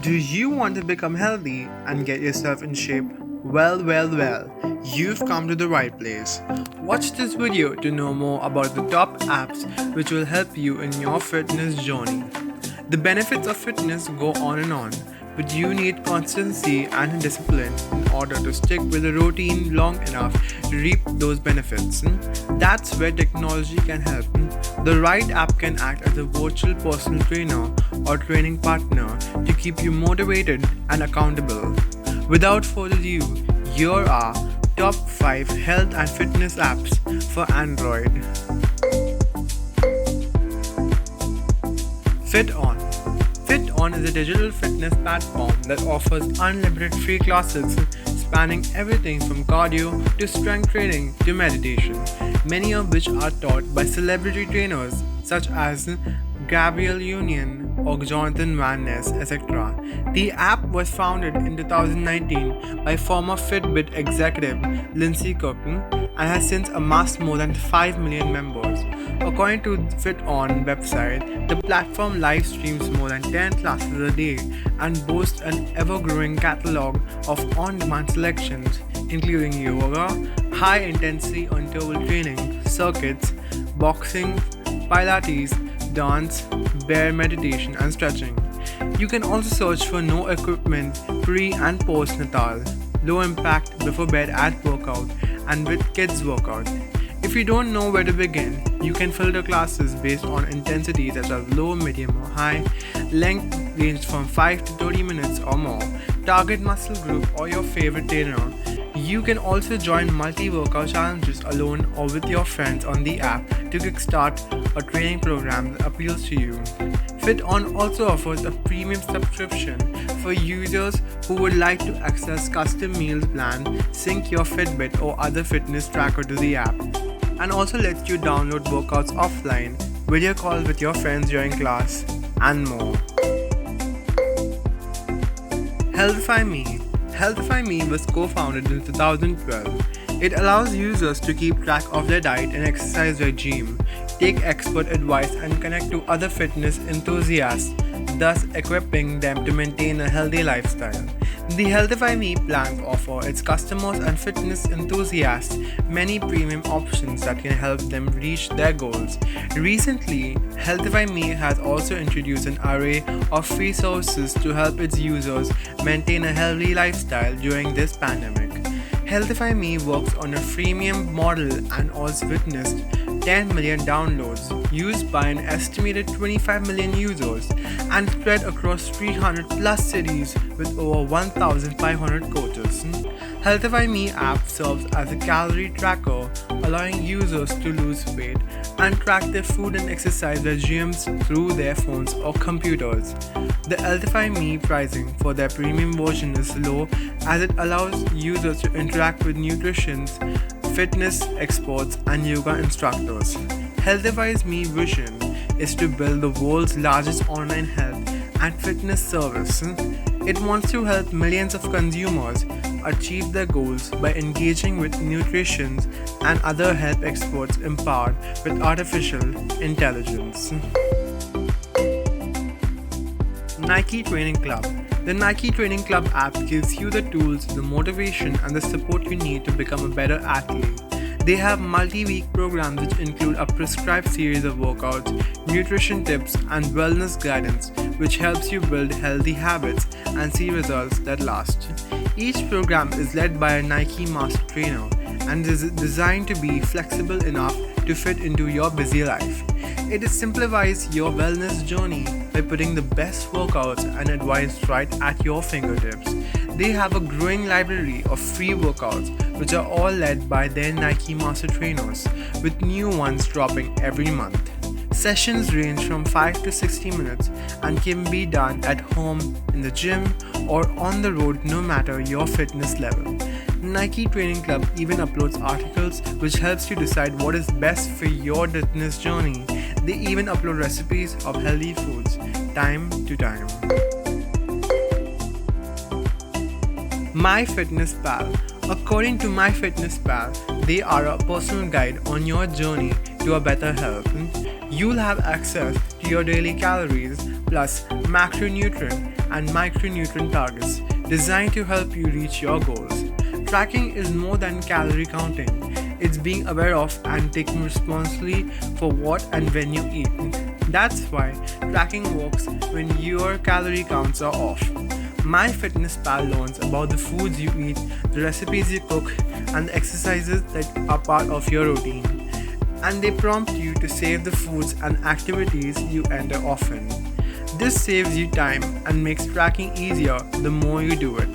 Do you want to become healthy and get yourself in shape? Well, you've come to the right place. Watch this video to know more about the top apps which will help you in your fitness journey. The benefits of fitness go on and on, but you need constancy and discipline in order to stick with a routine long enough to reap those benefits. That's where technology can help. The right app can act as a virtual personal trainer or training partner to keep you motivated and accountable. Without further ado, here are top 5 health and fitness apps for Android. FitOn. FitOn is a digital fitness platform that offers unlimited free classes spanning everything from cardio to strength training to meditation, many of which are taught by celebrity trainers such as Gabrielle Union or Jonathan Van Ness, etc. The app was founded in 2019 by former Fitbit executive Lindsay Cook and has since amassed more than 5 million members. According to the FitOn website, the platform live streams more than 10 classes a day and boasts an ever-growing catalog of on-demand selections, including yoga, high-intensity interval training, circuits, boxing, pilates, dance, bear meditation, and stretching. You can also search for no equipment pre and post natal, low impact before bed at workout, and with kids workout. If you don't know where to begin, you can filter classes based on intensity such as low, medium, or high, length ranged from 5 to 30 minutes or more, target muscle group or your favorite trainer. You can also join multi-workout challenges alone or with your friends on the app to kickstart a training program that appeals to you. FitOn also offers a premium subscription for users who would like to access custom meals plan, sync your Fitbit or other fitness tracker to the app, and also lets you download workouts offline, video call with your friends during class, and more. HealthifyMe. HealthifyMe was co-founded in 2012. It allows users to keep track of their diet and exercise regime, take expert advice, and connect to other fitness enthusiasts, thus equipping them to maintain a healthy lifestyle. The HealthifyMe plans offer its customers and fitness enthusiasts many premium options that can help them reach their goals. Recently, HealthifyMe has also introduced an array of free services to help its users maintain a healthy lifestyle during this pandemic. HealthifyMe works on a freemium model and has witnessed 10 million downloads used by an estimated 25 million users and spread across 300 plus cities with over 1,500 coaches. HealthifyMe app serves as a calorie tracker, allowing users to lose weight and track their food and exercise regimes through their phones or computers. The HealthifyMe pricing for their premium version is low as it allows users to interact with nutritionists, fitness experts, and yoga instructors. HealthifyMe vision is to build the world's largest online health and fitness service. It wants to help millions of consumers achieve their goals by engaging with nutritionists and other health experts empowered with artificial intelligence. Nike Training Club. The Nike Training Club app gives you the tools, the motivation, and the support you need to become a better athlete. They have multi-week programs which include a prescribed series of workouts, nutrition tips, and wellness guidance, which helps you build healthy habits and see results that last. Each program is led by a Nike master trainer and is designed to be flexible enough to fit into your busy life. It simplifies your wellness journey by putting the best workouts and advice right at your fingertips. They have a growing library of free workouts which are all led by their Nike master trainers, with new ones dropping every month. Sessions range from 5 to 60 minutes and can be done at home, in the gym, or on the road, no matter your fitness level. Nike Training Club even uploads articles which helps you decide what is best for your fitness journey. They even upload recipes of healthy foods time to time. MyFitnessPal. According to MyFitnessPal, they are a personal guide on your journey to a better health. You'll have access to your daily calories plus macronutrient and micronutrient targets designed to help you reach your goals. Tracking is more than calorie counting. It's being aware of and taking responsibility for what and when you eat. That's why tracking works when your calorie counts are off. MyFitnessPal learns about the foods you eat, the recipes you cook, and the exercises that are part of your routine. And they prompt you to save the foods and activities you enter often. This saves you time and makes tracking easier the more you do it.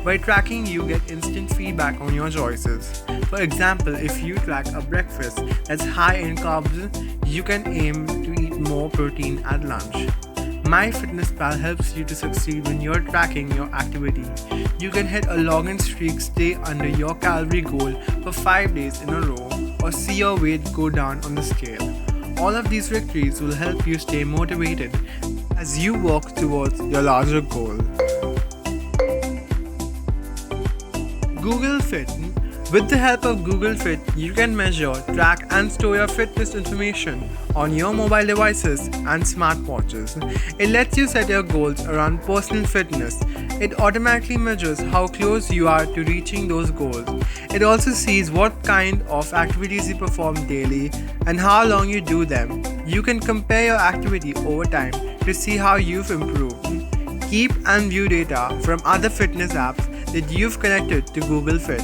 By tracking, you get instant feedback on your choices. For example, if you track a breakfast that's high in carbs, you can aim to eat more protein at lunch. MyFitnessPal helps you to succeed when you're tracking your activity. You can hit a login streak, stay under your calorie goal for 5 days in a row, or see your weight go down on the scale. All of these victories will help you stay motivated as you walk towards your larger goal. Google Fit. With the help of Google Fit, you can measure, track, and store your fitness information on your mobile devices and smartwatches. It lets you set your goals around personal fitness. It automatically measures how close you are to reaching those goals. It also sees what kind of activities you perform daily and how long you do them. You can compare your activity over time to see how you've improved. Keep and view data from other fitness apps that you've connected to Google Fit.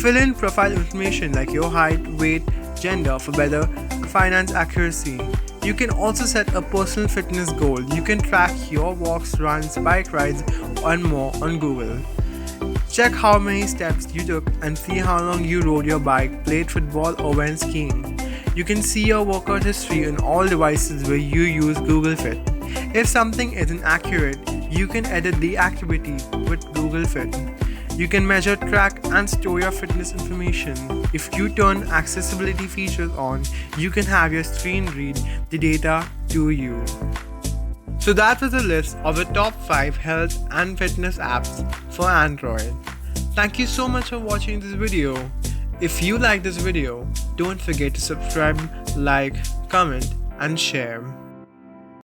Fill in profile information like your height, weight, gender for better finance accuracy. You can also set a personal fitness goal. You can track your walks, runs, bike rides, and more on Google. Check how many steps you took and see how long you rode your bike, played football, or went skiing. You can see your workout history on all devices where you use Google Fit. If something isn't accurate, you can edit the activity with Google Fit. You can measure, track, and store your fitness information. If you turn accessibility features on, you can have your screen read the data to you. So that was a list of the top 5 health and fitness apps for Android. Thank you so much for watching this video. If you like this video, don't forget to subscribe, like, comment, and share.